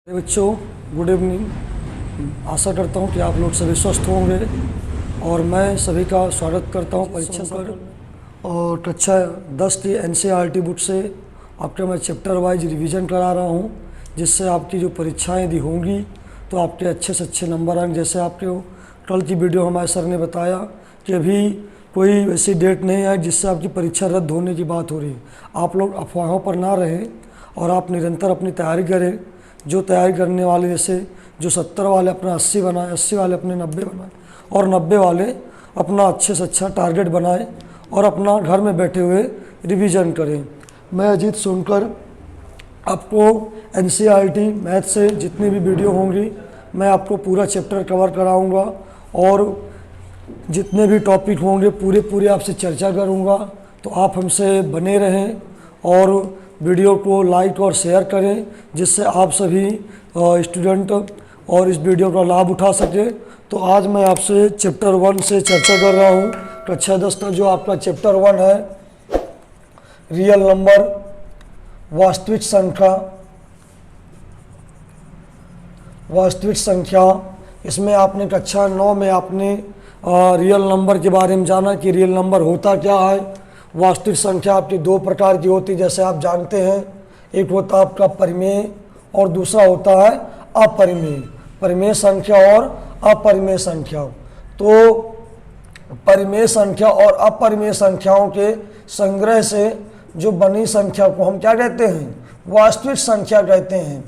बच्चों, good evening. आशा करता हूँ कि आप लोग सभी स्वस्थ होंगे और मैं सभी का स्वागत करता हूँ परीक्षा पर। और कक्षा 10 की एनसीईआरटी बुक से आपका मैं चैप्टर वाइज रिवीजन करा रहा हूँ, जिससे आपकी जो परीक्षाएं दी होंगी तो आपके अच्छे से अच्छे नंबर आएंगे। जैसे आपके कल की वीडियो हमारे सर ने बताया कि अभी कोई वैसी डेट नहीं है जिससे आपकी परीक्षा रद्द होने की बात हो रही है। आप लोग अफवाहों पर ना रहें और आप निरंतर अपनी तैयारी करें। जो तैयारी करने वाले जैसे जो 70 वाले अपना 80 बनाए, 80 वाले अपने 90 बनाए और 90 वाले अपना अच्छे से अच्छा टारगेट बनाए और अपना घर में बैठे हुए रिवीजन करें। मैं अजीत सोनकर आपको एनसीईआरटी मैथ से जितनी भी वीडियो होंगी मैं आपको पूरा चैप्टर कवर कराऊंगा और जितने भी टॉपिक होंगे पूरे आपसे चर्चा करूंगा। तो आप हमसे बने रहें और वीडियो को लाइक और शेयर करें, जिससे आप सभी स्टूडेंट और इस वीडियो का लाभ उठा सकें। तो आज मैं आपसे चैप्टर 1 से चर्चा कर रहा हूँ। कक्षा 10 का जो आपका चैप्टर 1 है, रियल नंबर, वास्तविक संख्या। इसमें आपने कक्षा 9 में आपने रियल नंबर के बारे में जाना कि रियल नंबर होता क्या है। वास्तविक संख्या आपकी दो प्रकार की होती है, जैसे आप जानते हैं। एक होता है आपका परिमेय और दूसरा होता है अपरिमेय। परिमेय संख्या और अपरिमेय संख्या। तो परिमेय संख्या और अपरिमेय संख्याओं के संग्रह से जो बनी संख्या को हम क्या कहते हैं? वास्तविक संख्या कहते हैं।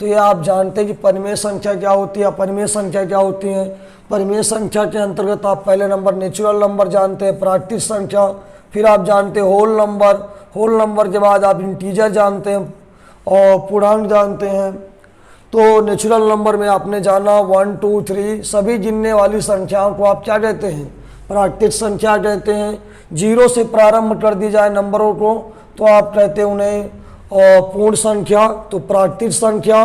तो ये आप जानते हैं कि परिमेय संख्या क्या होती है, अपरिमेय संख्या क्या होती है। परिमेय संख्या के अंतर्गत आप पहले नंबर नेचुरल नंबर जानते हैं, प्राकृतिक संख्या, फिर आप जानते हैं होल नंबर। होल नंबर के बाद आप इंटीजर जानते हैं और पूर्णांक जानते हैं। तो नेचुरल नंबर में आपने जाना 1 2 3 सभी गिनने वाली संख्याओं को आप क्या कहते हैं? प्राकृतिक संख्या कहते हैं। 0 से प्रारंभ कर दी जाए नंबरों को तो आप कहते हैं उन्हें पूर्ण संख्या। तो प्राकृतिक संख्या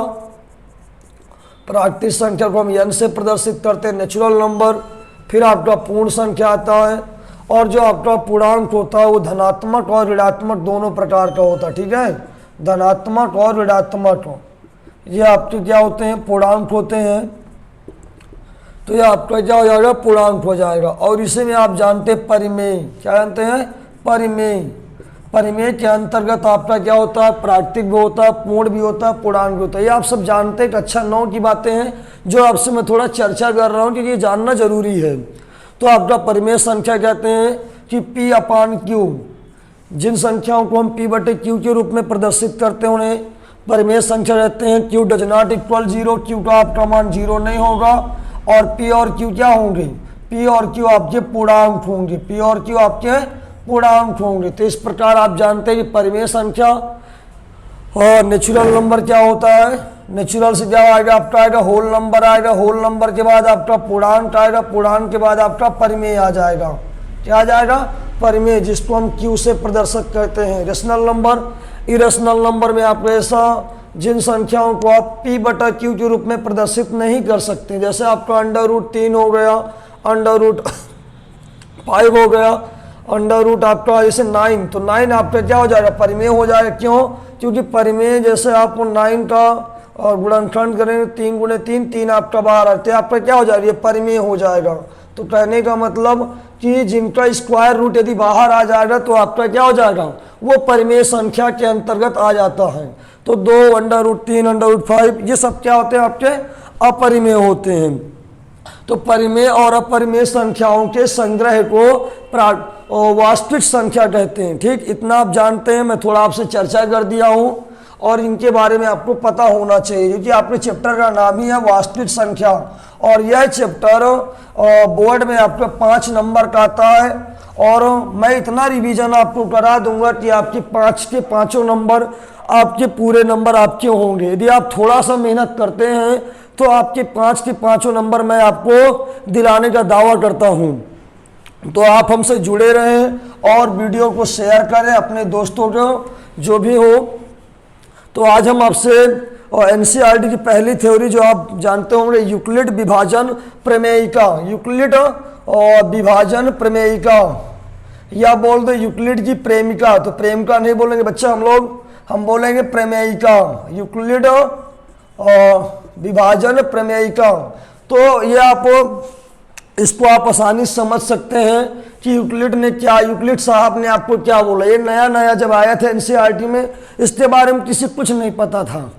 को हम n से प्रदर्शित करते हैं, नेचुरल नंबर। फिर आपका पूर्ण संख्या आता है और जो आपका पूर्णांक होता है वो धनात्मक और ऋणात्मक दोनों प्रकार का होता है। ठीक है, धनात्मक और ऋणात्मक, ये आपके क्या होते हैं? पूर्णांक होते हैं। तो ये आपका क्या हो जाएगा? पूर्णांक हो जाएगा। और इसी में आप जानते हैं परिमेय। क्या जानते हैं? परिमेय। परिमेय के अंतर्गत आपका क्या होता है? प्राकृतिक भी होता है, पूर्ण भी होता है, पूर्णांक भी होता है। ये आप सब जानते हैं। कक्षा 9 की बातें हैं जो आपसे मैं थोड़ा चर्चा कर रहा हूँ क्योंकि ये जानना जरूरी है। तो आपका परिमेय संख्या कहते हैं कि P/Q। जिन संख्याओं को हम P/Q के रूप में प्रदर्शित करते हैं उन्हें परिमेय संख्या कहते हैं। Q does not equal 0, Q का आपका मान 0 नहीं होगा। और P और Q क्या होंगे? P और Q आपके पूर्णांक होंगे। P और Q आपके पूर्णांक होंगे। तो इस प्रकार आप जानते हैं कि परिमेय संख्या और नेचुरल नंबर क्या होता है। नेचुरल से क्या आएगा? आपका आएगा होल नंबर आएगा। होल नंबर के बाद आपका पूर्णांक आएगा। पूर्णांक के बाद आपका परिमेय आ जाएगा। क्या आ जाएगा? परिमेय, जिसको हम Q से प्रदर्शित करते हैं। रेशनल नंबर, इरेशनल नंबर में आप ऐसा जिन संख्याओं को आप P/Q के रूप में प्रदर्शित नहीं कर सकते, जैसे आपका √3 हो गया, √5 हो गया, √ आपका जैसे 9, तो 9 आपका क्या हो जाएगा? परिमेय हो जाएगा। क्यों? क्योंकि परिमेय जैसे आप 9 का और गुणनखंड करेंगे 3 × 3, 3 आपका बाहर आते हैं, आपका क्या हो जाएगा? ये परिमेय हो जाएगा। तो कहने का मतलब कि जिनका स्क्वायर रूट यदि बाहर आ जाएगा तो आपका क्या हो जाएगा? वो परिमेय संख्या के अंतर्गत आ जाता है। तो 2, √3, √5 ये सब क्या होते हैं? आपके अपरिमेय होते हैं। तो परिमेय और अपरिमेय संख्याओं के संग्रह को वास्तविक संख्या कहते हैं। ठीक, इतना आप जानते हैं। मैं थोड़ा आपसे चर्चा कर दिया हूँ और इनके बारे में आपको पता होना चाहिए क्योंकि आपके चैप्टर का नाम ही है वास्तविक संख्या। और यह चैप्टर बोर्ड में आपके 5 नंबर का आता है और मैं इतना रिवीजन आपको करा दूंगा कि आपके 5 के 5 नंबर आपके पूरे नंबर आपके होंगे। यदि आप थोड़ा सा मेहनत करते हैं तो आपके 5 के 5 नंबर मैं आपको दिलाने का दावा करता हूं। तो आप हमसे जुड़े रहें और वीडियो को शेयर करें अपने दोस्तों को जो भी हो। तो आज हम आपसे एनसीईआरटी की पहली थ्योरी जो आप जानते होंगे, यूक्लिड विभाजन प्रमेयिका। यूक्लिड विभाजन प्रमेयिका या बोल दो यूक्लिड की प्रेमिका। तो प्रेमिका नहीं बोलेंगे बच्चा हम लोग, हम बोलेंगे प्रमेयिका। यूक्लिड विभाजन प्रमेय का। तो ये आप इसको आप आसानी से समझ सकते हैं कि यूक्लिड साहब ने आपको क्या बोला। ये नया नया जब आया था एनसीईआरटी में, इसके बारे में किसी कुछ नहीं पता था।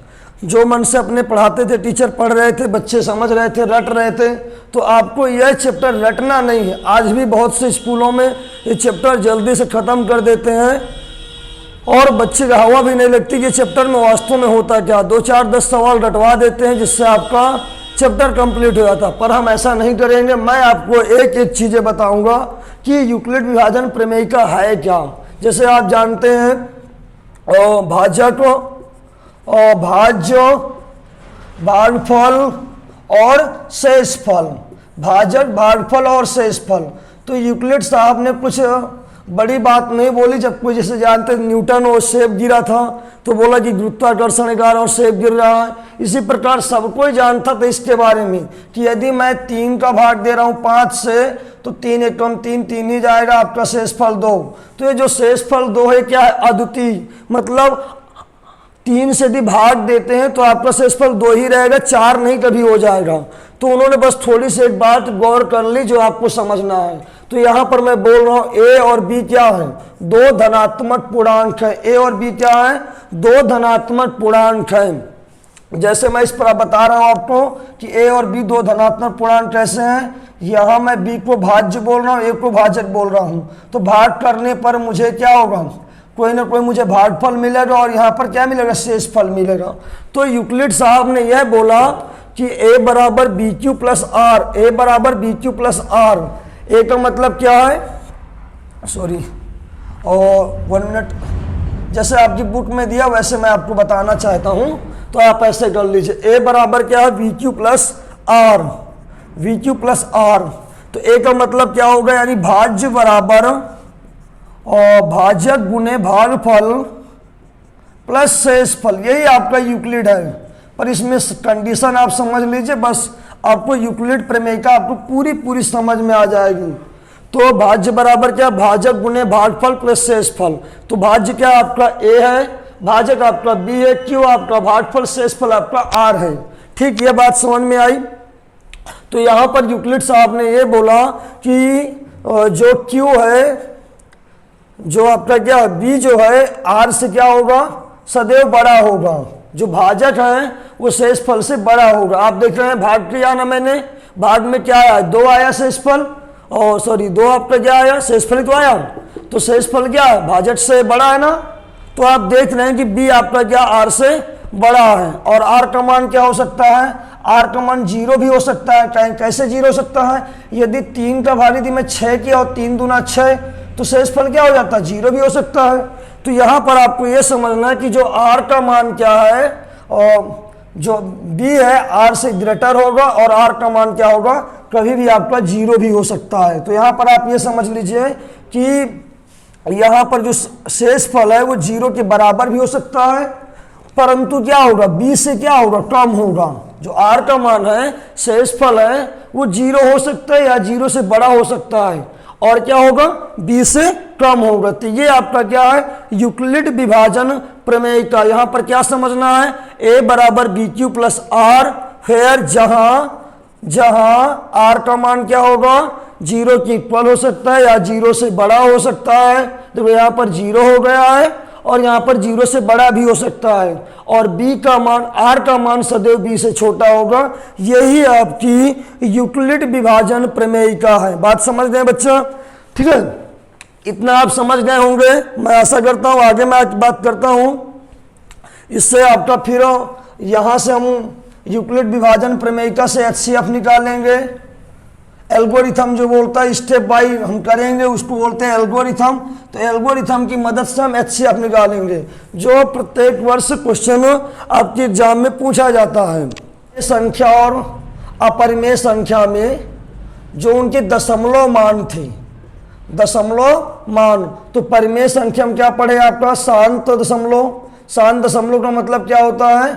जो मन से अपने पढ़ाते थे, टीचर पढ़ रहे थे, बच्चे समझ रहे थे, रट रहे थे। तो आपको यह चैप्टर रटना नहीं है। आज भी बहुत से स्कूलों में ये चैप्टर जल्दी से ख़त्म कर देते हैं और बच्चे का हवा भी नहीं लगती कि चैप्टर में वास्तव में होता क्या। 2 4 10 सवाल रटवा देते हैं जिससे आपका चैप्टर कंप्लीट हो जाता। पर हम ऐसा नहीं करेंगे। मैं आपको एक एक चीज़ें बताऊंगा कि यूक्लिड विभाजन प्रमेय का है क्या। जैसे आप जानते हैं भाजक और भाज्य, भागफल और शेषफल, भाजक, भागफल और शेषफल। तो यूक्लिड साहब ने कुछ बड़ी बात नहीं बोली। जब कोई जैसे जानते न्यूटन और सेब गिरा था तो बोला कि गुरुत्वाकर्षण के कारण और सेब गिर रहा है। इसी प्रकार सब कोई जानता था इसके बारे में कि यदि मैं 3 का भाग दे रहा हूँ 5 से तो 3 एक कम 3 ही जाएगा, आपका शेषफल 2। तो ये जो शेषफल 2 है क्या है, अद्वितीय। मतलब 3 से यदि भाग देते हैं तो आपका शेषफल 2 ही रहेगा, 4 नहीं कभी हो जाएगा। तो उन्होंने बस थोड़ी सी एक बात गौर कर ली जो आपको समझना है। तो यहाँ पर मैं बोल रहा हूँ ए और बी क्या है, 2 धनात्मक पूर्णांक है। ए और बी क्या है, 2 धनात्मक पूर्णांक है। जैसे मैं इस पर बता रहा हूँ आपको कि ए और बी 2 धनात्मक पूर्णांक कैसे हैं। यहाँ मैं बी को भाज्य बोल रहा हूँ, ए को भाजक बोल रहा हूँ। तो भाग करने पर मुझे क्या होगा, कोई ना कोई मुझे भागफल मिलेगा और यहाँ पर क्या मिलेगा, शेषफल मिलेगा। तो यूक्लिड साहब ने यह बोला कि a बराबर बी क्यू प्लस आर, ए बराबर बी क्यू प्लस आर। ए का मतलब क्या है, सॉरी और 1 मिनट, जैसे आपकी बुक में दिया वैसे मैं आपको बताना चाहता हूँ। तो आप ऐसे कर लीजिए, a बराबर क्या है, V Q plus R, V Q plus R. तो a का मतलब क्या होगा, यानी भाज्य बराबर और भाजक गुने भागफल प्लस शेषफल। यही आपका यूक्लिड है। पर इसमें कंडीशन आप समझ लीजिए, बस आपको यूक्लिड प्रमेय का आपको पूरी समझ में आ जाएगी। तो भाज्य बराबर क्या, भाजक गुने भागफल प्लस शेषफल। तो भाज्य क्या आपका a है, भाजक आपका b है, q आपका भागफल, शेषफल आपका r है। ठीक, ये बात समझ में आई। तो यहाँ पर यूक्लिड साहब ने ये बोला कि जो q है, जो आपका क्या b जो है r से क्या होगा, सदैव बड़ा होगा। जो भाजक है वो शेषफल से बड़ा होगा। आप देख रहे हैं भाग किया ना मैंने, भाग में क्या आया, 2 आया शेषफल, और सॉरी 2 आपका क्या आया, शेषफल तो आया। तो शेषफल क्या है, भाजक से बड़ा है ना। तो आप देख रहे हैं कि b आपका क्या r से बड़ा है। और r का मान क्या हो सकता है, r का मान 0 भी हो सकता है। कैसे 0 हो सकता है, यदि 3 का भाग यदि मैं 6 किया और 3 दूना 6 तो शेषफल क्या हो जाता है, 0 भी हो सकता है। तो यहाँ पर आपको ये समझना है कि जो r का मान क्या है, और जो b है r से ग्रेटर होगा, और r का मान क्या होगा, कभी भी आपका 0 भी हो सकता है। तो यहाँ पर आप ये समझ लीजिए कि यहाँ पर जो शेषफल है वो 0 के बराबर भी हो सकता है, परंतु क्या होगा, b से क्या होगा, कम होगा। जो r का मान है, शेषफल है, वो 0 हो सकता है या 0 से बड़ा हो सकता है, और क्या होगा, b से कम होगा। तो ये आपका क्या है, यूक्लिड विभाजन प्रमेय का। यहाँ पर क्या समझना है, a बराबर बी क्यू प्लस आर, फिर जहाँ r का मान क्या होगा, 0 के इक्वल हो सकता है या 0 से बड़ा हो सकता है। तो यहाँ पर 0 हो गया है, और यहाँ पर 0 से बड़ा भी हो सकता है, और b का मान, r का मान सदैव b से छोटा होगा। यही आपकी यूक्लिड विभाजन प्रमेय का है। बात समझ गए बच्चा, ठीक है, इतना आप समझ गए होंगे, मैं आशा करता हूँ। आगे मैं बात करता हूँ, इससे आपका फिर यहाँ से हम यूक्लिड विभाजन प्रमेय का से HCF निकालेंगे। एल्गोरिथम जो बोलता है स्टेप बाय हम करेंगे, उसको बोलते हैं एल्गोरिथम। तो एल्गोरिथम की मदद से हम HCF निकालेंगे, जो प्रत्येक वर्ष क्वेश्चन आपके एग्जाम में पूछा जाता है। संख्या और अपरिमेय संख्या में जो उनके दशमलव मान थे, दशमलव मान, तो परिमेय संख्या में क्या पढ़े आपका, शांत दशमलव। शांत दशमलव का मतलब क्या होता है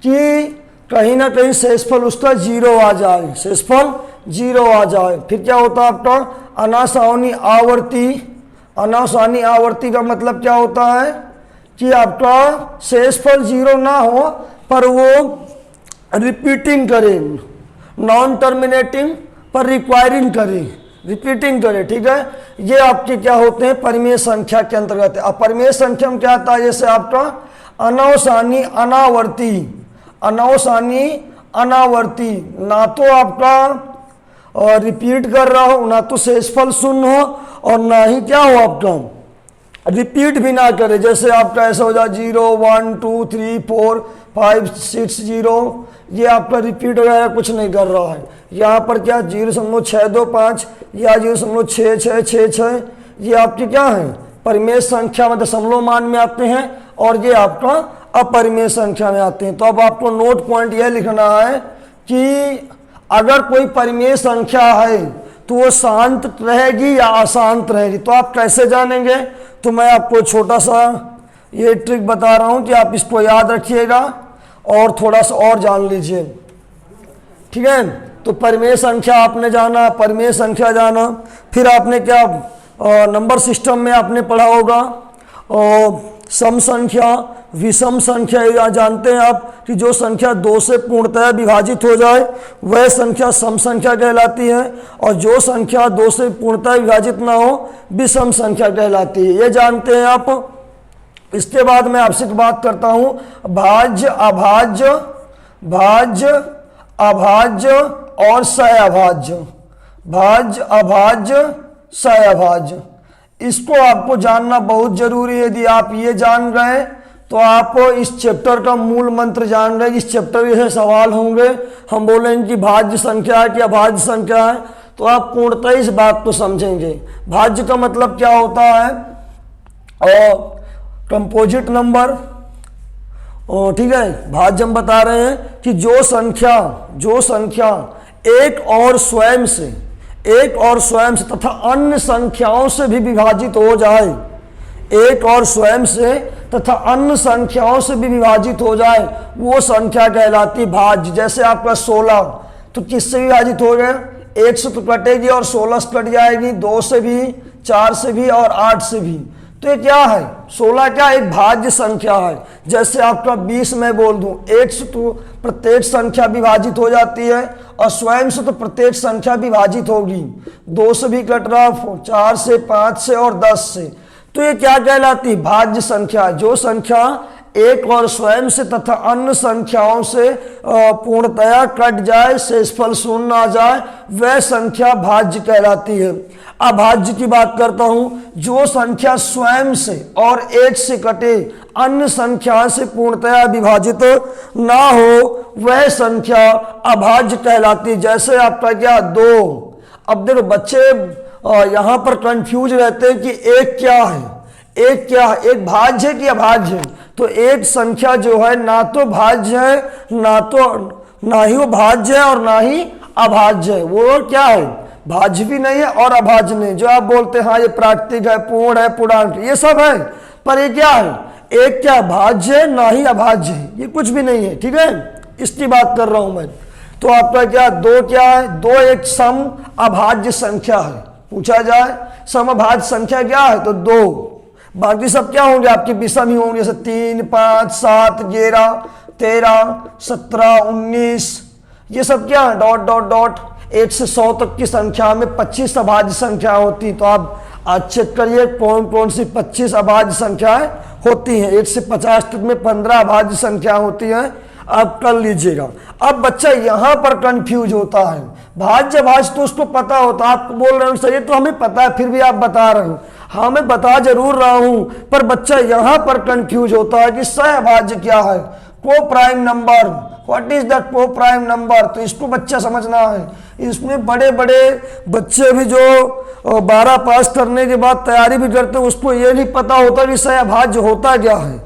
कि कहीं ना कहीं शेषफल उसका 0 आ जाए, शेषफल 0 आ जाए। फिर क्या होता है आपका अनासावनी आवर्ती। अनासावनी आवर्ती का मतलब क्या होता है कि आपका शेषफल 0 ना हो, पर वो रिपीटिंग करें, नॉन टर्मिनेटिंग पर रिक्वायरिंग करें, रिपीटिंग करें, ठीक है। ये आपके क्या होते हैं, परिमेय संख्या के अंतर्गत है। अब परिमेय संख्या में क्या आता है, जैसे आपका अनवसानी अनावर्ती, अनवसानी अनावर्ती, ना तो आपका रिपीट कर रहा हो, ना तो शेषफल शून्य हो, और ना ही क्या हो आपका रिपीट भी ना करे। जैसे आपका ऐसा हो जाए 0 1 2 3 4 5 6 0, ये आपका रिपीट वगैरह कुछ नहीं कर रहा है। यहाँ पर क्या 0.625 या 0.6666, ये आपके क्या है, परिमेय संख्या में दशमलव मान में आते हैं, और ये आपका अपरिमेय संख्या में आते हैं। तो अब आपको नोट पॉइंट यह लिखना है कि अगर कोई परिमेय संख्या है तो वो शांत रहेगी या अशांत रहेगी। तो आप कैसे जानेंगे, तो मैं आपको छोटा सा ये ट्रिक बता रहा हूं कि आप इसको याद रखिएगा और थोड़ा सा और जान लीजिए, ठीक है। तो परिमेय संख्या आपने जाना, परिमेय संख्या जाना, फिर आपने क्या नंबर सिस्टम में आपने पढ़ा होगा सम संख्या, विषम संख्या। या जानते हैं आप कि जो संख्या 2 से पूर्णतः विभाजित हो जाए वह संख्या सम संख्या कहलाती है, और जो संख्या 2 से पूर्णतः विभाजित ना हो विषम संख्या कहलाती है, ये जानते हैं आप। इसके बाद मैं आपसे एक बात करता हूं, भाज्य अभाज्य, भाज्य अभाज्य और सहअभाज्य, भाज्य अभाज्य सहअभाज्य, इसको आपको जानना बहुत जरूरी है। यदि आप ये जान गए तो आप इस चैप्टर का मूल मंत्र जान रहे हैं। इस चैप्टर से सवाल होंगे, हम बोलेंगे कि भाज्य संख्या है कि अभाज्य संख्या है, तो आप पूर्णतः इस बात को समझेंगे। भाज्य का मतलब क्या होता है, और कंपोजिट नंबर, और ठीक है, भाज्य हम बता रहे हैं कि जो संख्या एक और स्वयं से तथा अन्य संख्याओं से भी विभाजित हो जाए, एक और स्वयं से तथा अन्य संख्याओं से भी विभाजित हो जाए, वो संख्या कहलाती भाज्य। जैसे आपका 16, तो किससे विभाजित हो गया, 1 से तो कटेगी और 16 से कट जाएगी, 2 से भी, 4 से भी और 8 से भी। तो ये क्या है, 16 क्या एक भाज्य संख्या है। जैसे आपका 20 मैं बोल दूं, 1 से तो प्रत्येक संख्या विभाजित हो जाती है, और स्वयं से तो प्रत्येक संख्या विभाजित होगी, 2 से भी कट रहा, 4 से, 5 से और 10 से। तो ये क्या कहलाती, भाज्य संख्या। जो संख्या एक और स्वयं से तथा अन्य संख्याओं से पूर्णतया कट जाए, शेषफल शून्य आ जाए, वह संख्या भाज्य कहलाती है। अभाज्य की बात करता हूं, जो संख्या स्वयं से और एक से कटे अन्य संख्या से पूर्णतया विभाजित ना हो, वह संख्या अभाज्य कहलाती। जैसे आपका क्या 2, अब देखो बच्चे यहां पर कंफ्यूज रहते हैं कि एक क्या है, एक क्या है, एक भाज्य है कि अभाज्य है। तो एक संख्या जो है ना तो भाज्य है, ना ही वो भाज्य है और ना ही अभाज्य है। वो क्या है, भाज्य भी नहीं है और अभाज्य नहीं। जो आप बोलते हैं हाँ ये प्राकृतिक है, पूर्ण है, पूर्णांक, ये सब है, पर ये क्या है, एक क्या भाज्य है ना ही अभाज्य है, ये कुछ भी नहीं है, ठीक है। इसकी बात कर रहा हूं मैं। तो आपका क्या 2 क्या है, 2 एक सम अभाज्य संख्या है। पूछा जाए सम अभाज्य संख्या क्या है, तो 2। बाकी सब क्या होंगे, आपके विषम ही होंगे, जैसे 3 5 7 11 13 17 19, ये सब क्या है, डॉट डॉट डॉट। 1 से 100 तक की संख्या में 25 अभाज्य संख्या होती। तो आप आज चेक करिए कौन कौन सी 25 अभाज्य संख्याएं होती हैं। 1 से 50 तक में 15 अभाज्य संख्या होती हैं, आप कर लीजिएगा। अब बच्चा यहां पर कंफ्यूज होता है, भाज्य भाज्य तो उसको पता होता है, आप बोल रहे हो सही तो हमें पता है, फिर भी आप बता रहे हो। हाँ मैं बता जरूर रहा हूं, पर बच्चा यहां पर कंफ्यूज होता है कि सहअभाज्य क्या है, को prime number, what is that को प्राइम नंबर। तो इसको बच्चा समझना है। इसमें बड़े बड़े बच्चे भी जो 12 पास करने के बाद तैयारी भी करते हैं, उसको ये नहीं पता होता कि सहअभाज्य होता क्या है।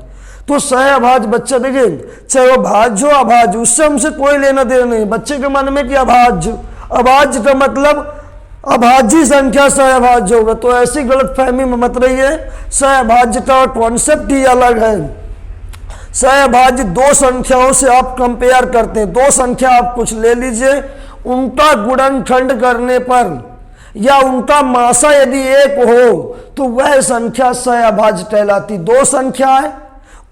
तो सहअभाज्य बच्चा देखिए, चाहे वो भाज्य हो अभाज्य, उससे हमसे कोई लेना देना नहीं। बच्चे के मन में कि अभाज्य, अभाज्य का मतलब अभाज्य संख्या सहअभाज्य होगा, तो ऐसी गलतफहमी में मत रहिए। सहअभाज्य का कॉन्सेप्ट ही अलग है। सहअभाज्य 2 संख्याओं से आप कंपेयर करते हैं। 2 संख्या आप कुछ ले लीजिए, उनका गुणनखंड करने पर या उनका मासा यदि 1 हो तो वह संख्या सहअभाज्य कहलाती। 2 संख्या है,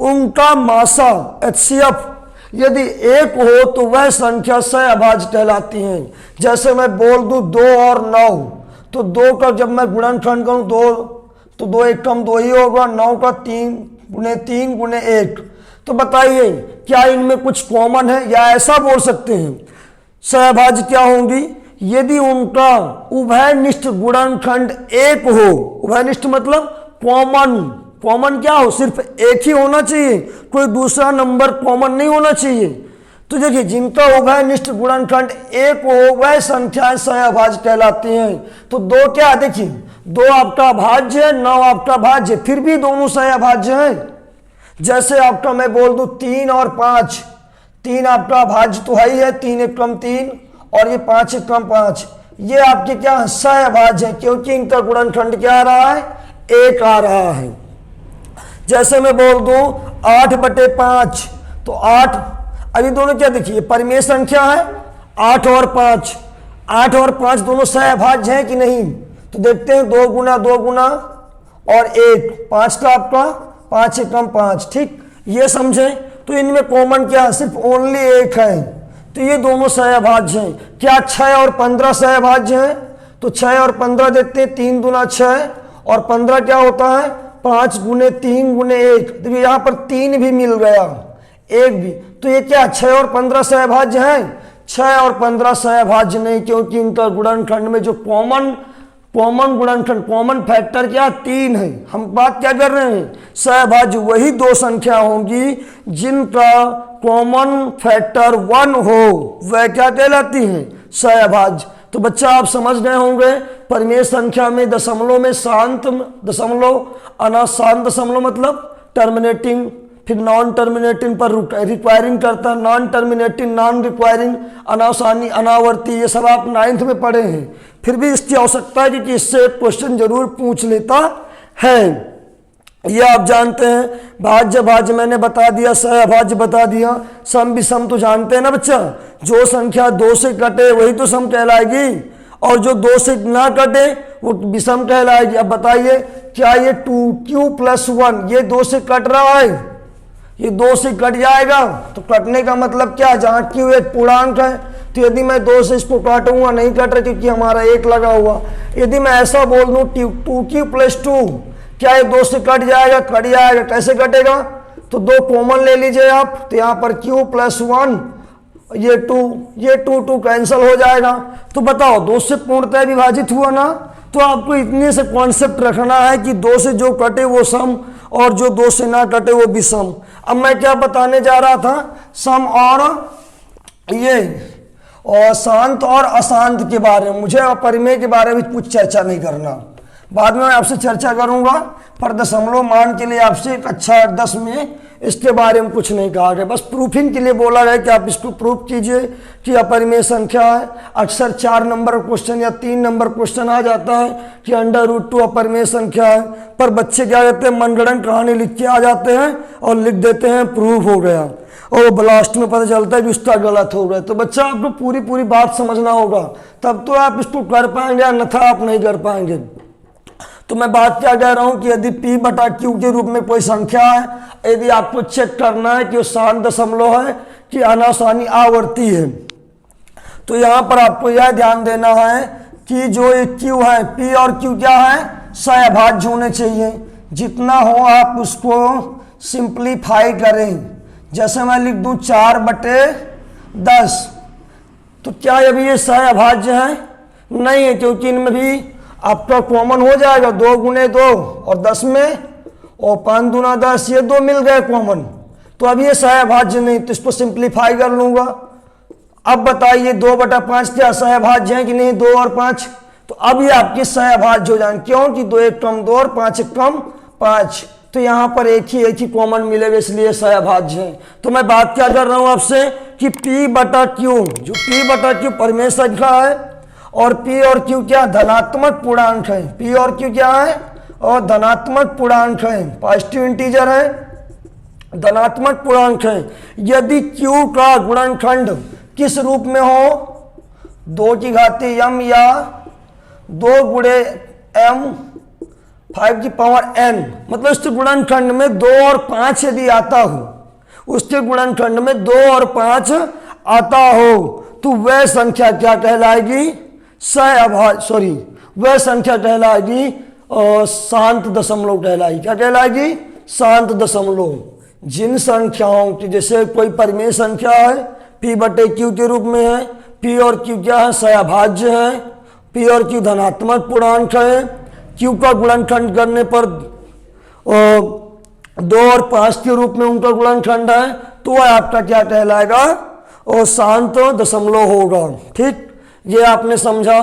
उनका मासा HCF यदि एक हो तो वह संख्या सहअभाज्य कहलाती है। जैसे मैं बोल दूं 2 और 9, तो 2 का जब मैं गुणनखंड करूं 2, तो 2 एक कम 2 ही होगा। 9 का 3 गुणे 3 गुणे 1। तो बताइए क्या इनमें कुछ कॉमन है, या ऐसा बोल सकते हैं सहअभाज्य क्या होंगी, यदि उनका उभयनिष्ठ गुणनखंड एक हो। उभयनिष्ठ मतलब कॉमन, कॉमन क्या हो, सिर्फ एक ही होना चाहिए, कोई दूसरा नंबर कॉमन नहीं होना चाहिए। तो देखिए जिनका उभयनिष्ठ गुणनखंड एक हो वह संख्याएं सहअभाज्य कहलाती हैं। तो 2 क्या, देखिए 2 आपका भाज्य है, 9 आपका भाज्य, फिर भी दोनों सहअभाज्य हैं। जैसे आपका मैं बोल दूं 3 और 5, 3 आपका भाज्य तो है ही है, 3 एक कम 3 और ये 5 एक कम 5, ये आपके क्या सहअभाज्य है, क्योंकि इनका गुणनखंड क्या आ रहा है, 1 आ रहा है। जैसे मैं बोल दूं 8/5, तो 8, अभी दोनों क्या देखिए परिमेय संख्या है, 8 और 5, 8 और 5 दोनों सहअभाज्य हैं कि नहीं। तो देखते हैं 2 गुना 2 गुना और 1, 5 का आपका 5 एक कम 5, ठीक, ये समझे। तो इनमें कॉमन क्या है, सिर्फ ओनली 1 है, तो ये दोनों सहअभाज्य हैं। क्या 6 और 15 सहअभाज्य हैं, तो 6 और 15 देखते हैं, 3 दूना 6 और 15 क्या होता है 5 गुने 3 गुने 1। देखिए यहाँ पर 3 भी मिल गया, 1 भी, तो ये क्या 6 और 15 सहअभाज्य हैं। 6 और 15 सहअभाज्य नहीं, क्योंकि इनका गुणनखंड में जो कॉमन गुणनखंड, कॉमन फैक्टर क्या 3 है। हम बात क्या कर रहे हैं, सहअभाज्य वही 2 संख्या होंगी जिनका कॉमन फैक्टर 1 हो, वह क्या कहलाती हैं सहअभाज्य। तो बच्चा आप समझ गए होंगे परिमेय संख्या में दशमलव में शांत दशमलव, अनाशांत दशमलव मतलब टर्मिनेटिंग, फिर नॉन टर्मिनेटिंग पर रिक्वायरिंग करता, नॉन टर्मिनेटिंग नॉन रिक्वायरिंग, अनासानी अनावर्ती, ये सब आप 9th में पढ़े हैं। फिर भी इसकी आवश्यकता है कि इससे एक क्वेश्चन जरूर पूछ लेता है। ये आप जानते हैं, भाज्य भाज्य मैंने बता दिया, सहअभाज्य बता दिया, सम विषम तो जानते हैं ना बच्चा, जो संख्या 2 से कटे वही तो सम कहलाएगी, और जो 2 से ना कटे वो विषम कहलाएगी। अब बताइए क्या ये 2q + 1 ये 2 से कट रहा है, ये 2 से कट जाएगा, तो कटने का मतलब क्या, जहाँ q एक पूर्णांक है, तो यदि मैं 2 से इसको काटूंगा नहीं कट रहा क्योंकि हमारा 1 लगा हुआ। यदि मैं ऐसा बोल दूं 2q + 2, क्या ये 2 से कट जाएगा, कट जाएगा, कैसे कटेगा, तो 2 कॉमन ले लीजिए आप, तो यहाँ पर q + 1 ये 2 कैंसिल हो जाएगा। तो बताओ 2 से पूर्णतः विभाजित हुआ ना। तो आपको इतने से कॉन्सेप्ट रखना है कि 2 से जो कटे वो सम और जो 2 से ना कटे वो विषम। अब मैं क्या बताने जा रहा था, सम और ये और शांत और अशांत के बारे में, मुझे परिमेय के बारे में कुछ चर्चा नहीं करना, बाद में मैं आपसे चर्चा करूंगा, पर दशमलव मान के लिए आपसे कक्षा 10 में इसके बारे में कुछ नहीं कहा गया, बस प्रूफिंग के लिए बोला गया कि आप इसको प्रूफ कीजिए कि अपरिमेय संख्या है। अक्सर 4 नंबर क्वेश्चन या 3 नंबर क्वेश्चन आ जाता है कि √2 अपरिमेय संख्या है, पर बच्चे क्या कहते हैं मनगढ़ंत कहानी लिख के आ जाते हैं और लिख देते हैं प्रूफ हो गया, और लास्ट में पता चलता है कि उसका गलत हो गया। तो बच्चा आपको पूरी बात समझना होगा, तब तो आप इसको कर पाएंगे, अन्यथा आप नहीं कर पाएंगे। तो मैं बात क्या कह रहा हूं कि यदि p/q के रूप में कोई संख्या है, यदि आपको चेक करना है कि वो शांत दशमलव है कि अनासानी आवर्ती है, तो यहां पर आपको यह ध्यान देना है कि जो ये q है, p और q क्या है, सहअभाज्य होने चाहिए। जितना हो आप उसको सिंप्लीफाई करें। जैसे मैं लिख दूं 4/10, तो क्या अभी ये सहअभाज्य है, नहीं है, क्योंकि इनमें भी आपका कॉमन हो जाएगा, 2 गुने 2 और 10 में, और 5 दूना 10, ये 2 मिल गए कॉमन, तो अब ये सहअभाज्य नहीं, तो इसको सिंप्लीफाई कर लूंगा। अब बताइए 2/5 क्या सहअभाज्य है कि नहीं, 2 और 5, तो अब ये आपके सहअभाज्य हो जाएंगे, क्योंकि 2 एक कम 2 और 5 एक कम 5, तो यहाँ पर एक ही कॉमन मिलेगा, इसलिए सहअभाज्य है। तो मैं बात क्या कर रहा हूं आपसे कि p/q, जो p/q परिमेय संख्या है, और p और q क्या धनात्मक पूर्णांक है, p और q क्या है, और धनात्मक पूर्णांक है, पॉजिटिव इंटीजर है, धनात्मक पूर्णांक है। यदि q का गुणनखंड किस रूप में हो, 2 की घाती m या 2 गुणे m 5 की पावर n, मतलब इस गुणनखंड में 2 और 5 यदि आता हो, उसके गुणनखंड में 2 और 5 आता हो तो वह संख्या क्या कहलाएगी? वह संख्या कहलाएगी शांत दशमलव कहलाएगी। क्या कहलाएगी? शांत दशमलव। जिन संख्याओं की, जैसे कोई परिमेय संख्या है p/q के रूप में है, p और q क्या है? सहभाज्य है। p और q धनात्मक पूर्णांक है। q का गुणनखंड करने पर 2 और 5 के रूप में उनका गुणनखंड है, तो वह आपका क्या कहलाएगा? और शांत दशमलव होगा। ठीक, ये आपने समझा,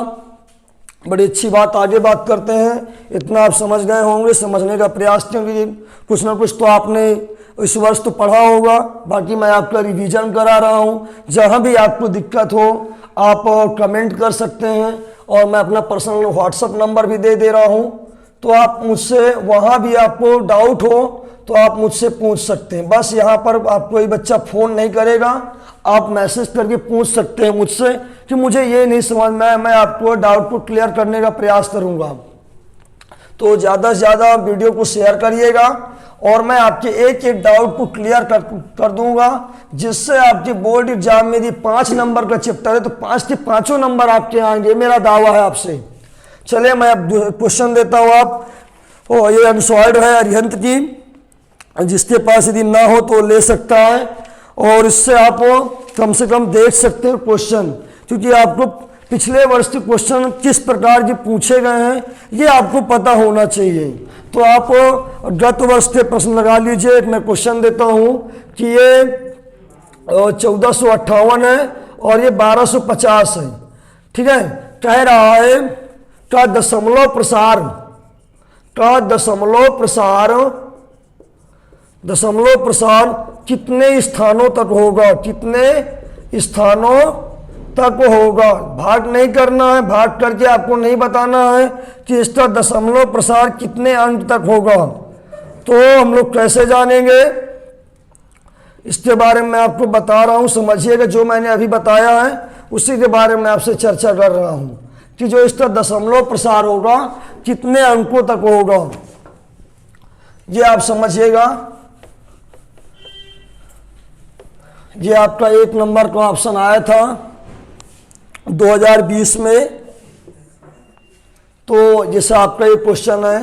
बड़ी अच्छी बात। आगे बात करते हैं। इतना आप समझ गए होंगे, समझने का प्रयास, क्योंकि कुछ ना कुछ तो आपने इस वर्ष तो पढ़ा होगा, बाकी मैं आपका रिवीजन करा रहा हूँ। जहाँ भी आपको दिक्कत हो आप कमेंट कर सकते हैं, और मैं अपना पर्सनल व्हाट्सएप नंबर भी दे रहा हूँ, तो आप मुझसे वहाँ भी आपको डाउट हो तो आप मुझसे पूछ सकते हैं। बस यहाँ पर आप कोई बच्चा फ़ोन नहीं करेगा, आप मैसेज करके पूछ सकते हैं मुझसे कि मुझे ये नहीं समझ में, मैं आपको डाउट को क्लियर करने का प्रयास करूँगा। तो ज़्यादा से ज़्यादा वीडियो को शेयर करिएगा, और मैं आपके एक एक डाउट को क्लियर कर दूंगा, जिससे आपके बोर्ड एग्जाम में यदि 5 नंबर का चैप्टर है तो 5 के 5 नंबर आपके आएंगे, मेरा दावा है आपसे। चलिए मैं अब क्वेश्चन देता हूँ। आप ये अनसॉल्व्ड है अरिहंत की, जिसके पास यदि ना हो तो ले सकता है, और इससे आप कम से कम देख सकते हैं क्वेश्चन, क्योंकि आपको पिछले वर्ष के क्वेश्चन किस प्रकार के पूछे गए हैं ये आपको पता होना चाहिए। तो आप गत वर्ष के प्रश्न लगा लीजिए। एक मैं क्वेश्चन देता हूं कि ये 1458 है और ये 1250 है। ठीक है, कह रहा है का दशमलव प्रसार कितने स्थानों तक होगा? कितने स्थानों तक होगा? भाग नहीं करना है, भाग करके आपको नहीं बताना है कि इसका दशमलव प्रसार कितने अंक तक होगा। तो हम लोग कैसे जानेंगे, इसके बारे में मैं आपको बता रहा हूं। समझिएगा, जो मैंने अभी बताया है उसी के बारे में आपसे चर्चा कर रहा हूं कि जो इसका दशमलव प्रसार होगा कितने अंकों तक होगा, ये आप समझिएगा। ये आपका 1 नंबर का ऑप्शन आया था 2020 में। तो जैसे आपका ये क्वेश्चन है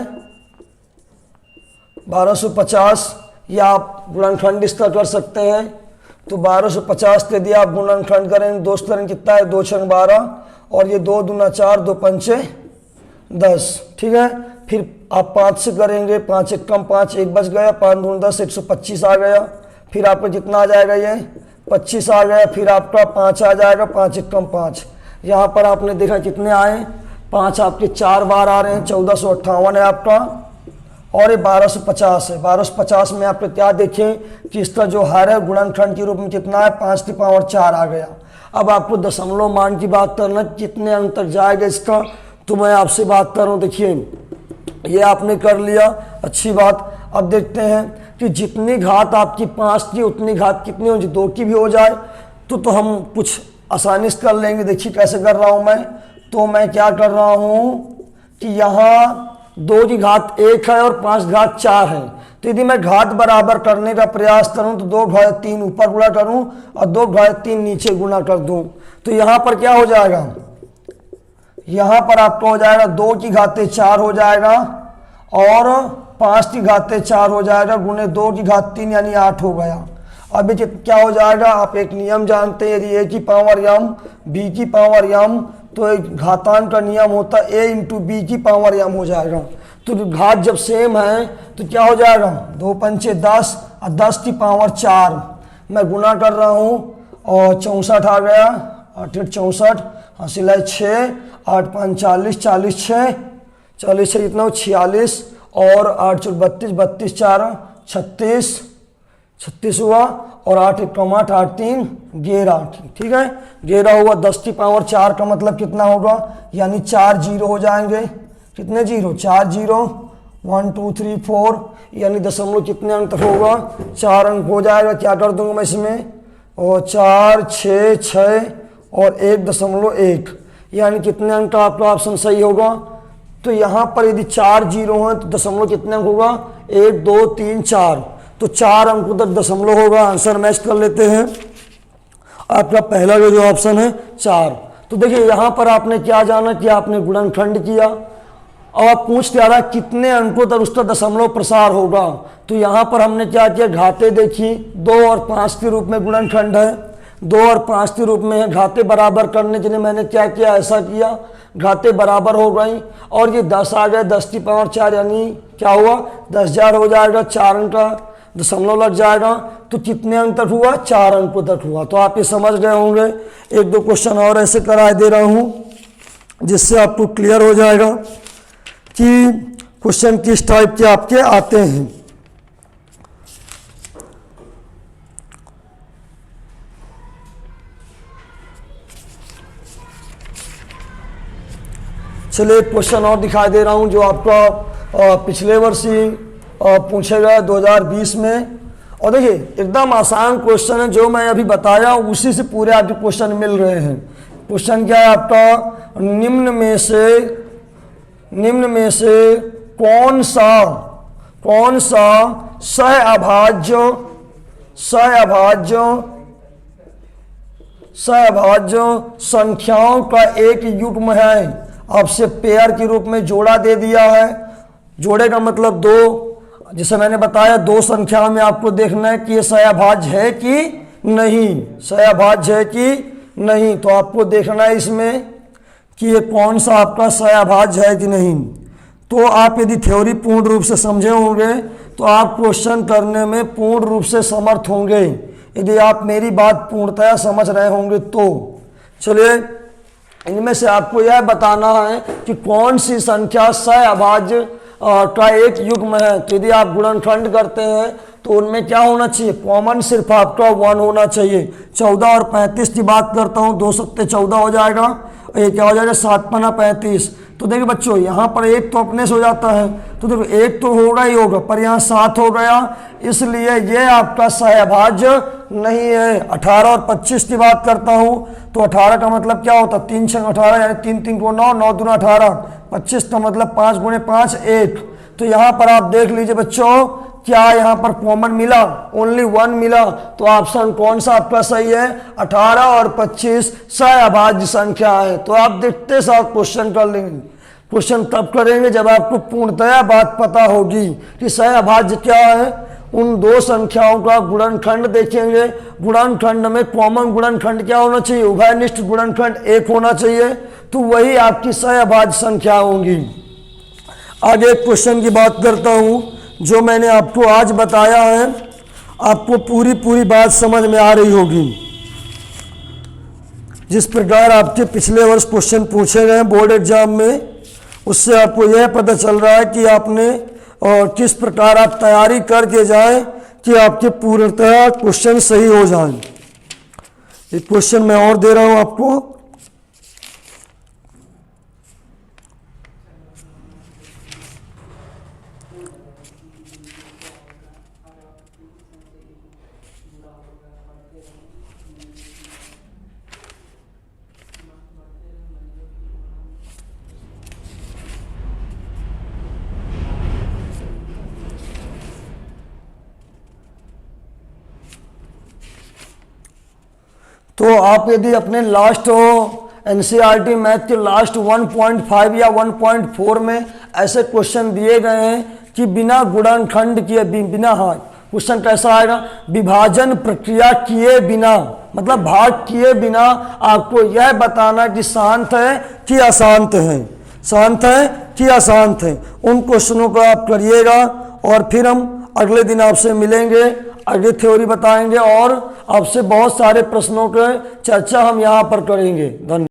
1250, या आप गुणनखंड इसका कर सकते हैं। तो 1250 के दिया आप गुणनखंड करेंगे, 2 करेंगे कितना है? 2 छंग 12, और ये 2 दूना 4, 2 पंचे 10। ठीक है, फिर आप 5 से करेंगे, 5 एक कम 5, 1 बच गया, 5 दूना 10, 125 आ गया। फिर आपका कितना आ जाएगा? ये 25 आ गया। फिर आपका 5 आ जाएगा, 5 एक कम 5। यहाँ पर आपने देखा कितने आए? 5 आपके 4 बार आ रहे हैं, 1458 है आपका, और ये 1250 है। 1250 में आपको क्या देखें कि इसका जो हर है गुणनखंड के रूप में कितना है? 5 की पावर 4 आ गया। अब आपको दशमलव मान की बात करना, कितने अंक तक जाएगा इसका, तो मैं आपसे बात कर रहा हूँ। देखिए ये आपने कर लिया, अच्छी बात। अब देखते हैं कि जितनी घात आपकी 5 की उतनी घात कितनी हो, 2 की भी हो जाए तो हम कुछ आसानी से कर लेंगे। देखिए कैसे कर रहा हूं मैं। तो मैं क्या कर रहा हूं कि यहाँ 2 की घात 1 है और 5 घात 4 है। तो यदि मैं घात बराबर करने का प्रयास करूं तो 2 घात 3 ऊपर गुणा करूं और 2 घात 3 नीचे गुणा कर दूं, तो यहाँ पर क्या हो जाएगा? यहाँ पर आपका हो जाएगा 2 की घातें 4 हो जाएगा और 5 की घातें 4 हो जाएगा, गुणे 2 की घात 3 यानी 8 हो गया। अब ये क्या हो जाएगा? आप एक नियम जानते हैं, यदि a की पावर m b की पावर m, तो एक घातांक का नियम होता है a इंटू बी की पावर m हो जाएगा। तो घात जब सेम है तो क्या हो जाएगा? 2 पंचे 10 और 10 की पावर 4 मैं गुना कर रहा हूँ और 64 आ गया, 8 64, हासिल 6, 8 5 40, 40 6, 40 6 इतना 46, और 8 4 32, 32 4 36, 36 हुआ, और 8 1 8, 8 3 11। ठीक है, 11 हुआ। 10 की पावर 4 का मतलब कितना होगा? यानी 4 जीरो हो जाएंगे। कितने जीरो? 4 जीरो, 1 2 3 4, यानी दशमलव कितने अंक तक होगा? 4 अंक हो जाएगा। क्या कर दूंगा मैं इसमें? और 4 6 6 और 1.1, यानी कितने अंक का आपका ऑप्शन सही होगा? तो यहाँ पर यदि 4 जीरो हैं तो दशमलव कितने अंक होगा? 1 2 3 4, तो 4 अंकों तक दशमलव होगा। आंसर मैच कर लेते हैं। आपका पहला जो ऑप्शन है 4। तो देखिए यहाँ पर आपने क्या जाना कि आपने गुणनखंड किया और आप पूछ क्या रहा कितने अंकों तक उसका दशमलव प्रसार होगा। तो यहाँ पर हमने क्या किया, घाते देखी 2 और 5 के रूप में गुणनखंड है, 2 और 5 के रूप में है। घाते बराबर करने के लिए मैंने क्या किया, ऐसा किया, घाते बराबर हो गई और ये 10 आ गए, 10 की पावर 4 यानी क्या हुआ 10,000 हो जाएगा। 4 अंक का दशमलव लग जाएगा। तो कितने अंक तक हुआ, 4 अंकों तक हुआ। तो आप ये समझ गए होंगे। 1-2 क्वेश्चन और ऐसे करा दे रहा हूँ जिससे आपको क्लियर हो जाएगा कि क्वेश्चन किस टाइप के आपके आते हैं। चलिए एक क्वेश्चन और दिखाई दे रहा हूं जो आपका पिछले वर्ष ही पूछे गए 2020 में। और देखिए एकदम आसान क्वेश्चन है, जो मैं अभी बताया उसी से पूरे आपके क्वेश्चन मिल रहे हैं। क्वेश्चन क्या है आपका, निम्न में से कौन सा सहअभाज्य संख्याओं का एक युग्म है। आपसे पेयर के रूप में जोड़ा दे दिया है। जोड़े का मतलब 2, जिसे मैंने बताया 2 संख्या में आपको देखना है कि ये सहअभाज्य है कि नहीं, सहअभाज्य है कि नहीं। तो आपको देखना है इसमें कि ये कौन सा आपका सहअभाज्य है कि नहीं। तो आप यदि थ्योरी पूर्ण रूप से समझे होंगे तो आप क्वेश्चन करने में पूर्ण रूप से समर्थ होंगे, यदि आप मेरी बात पूर्णतया समझ रहे होंगे तो। चलिए इनमें से आपको यह बताना है कि कौन सी संख्या सहअभाज्य का एक युग्म है। तो यदि आप गुणनखंड करते हैं तो उनमें क्या होना चाहिए, कॉमन सिर्फ आपका 1 होना चाहिए। 14 और 35 की बात करता हूँ, 2 सत्ते 14 हो जाएगा, ये क्या हो जाएगा 7 पन्ना 35। तो देखिए बच्चों यहाँ पर 1 तो अपने से हो जाता है, तो देखो 1 तो होगा ही होगा, पर यहाँ 7 हो गया, इसलिए ये आपका सहअभाज्य नहीं है। 18 और 25 की बात करता हूँ तो 18 का मतलब क्या होता है, 3 6 18 यानी 3 3 को 9, 9 दूना 18। 25 का मतलब 5 गुणे 5 1। तो यहाँ पर आप देख लीजिए बच्चों, क्या यहाँ पर कॉमन मिला, ओनली 1 मिला। तो ऑप्शन कौन सा आपका सही है, 18 और 25 सहअभाज्य संख्या है। तो आप देखते साथ क्वेश्चन कर लेंगे। क्वेश्चन तब करेंगे जब आपको पूर्णतया बात पता होगी कि सहअभाज्य क्या है। उन 2 संख्याओं का गुणनखंड देखेंगे। गुणनखंड में कॉमन गुणनखंड क्या होना चाहिए, उभयनिष्ठ गुणनखंड 1 होना चाहिए। तो वही आपकी सहअभाज्य संख्या होंगी। आगे एक क्वेश्चन की बात करता हूं जो मैंने आपको आज बताया है, आपको पूरी बात समझ में आ रही होगी। जिस प्रकार आपके पिछले वर्ष क्वेश्चन पूछे गए बोर्ड एग्जाम में, उससे आपको यह पता चल रहा है कि आपने और किस प्रकार आप तैयारी करके जाएं कि आपके पूर्णतः क्वेश्चन सही हो जाएं। एक क्वेश्चन मैं और दे रहा हूं आपको। तो आप यदि अपने लास्ट एनसीईआरटी मैथ के लास्ट 1.5 या 1.4 में ऐसे क्वेश्चन दिए गए हैं कि बिना गुणनखंड किए, बिना, हाँ क्वेश्चन कैसा आएगा, विभाजन प्रक्रिया किए बिना, मतलब भाग किए बिना आपको यह बताना कि शांत है कि अशांत है, शांत है कि अशांत है। उन क्वेश्चनों को आप करिएगा और फिर हम अगले दिन आपसे मिलेंगे, आगे थ्योरी बताएंगे और आपसे बहुत सारे प्रश्नों के चर्चा हम यहाँ पर करेंगे। धन्यवाद।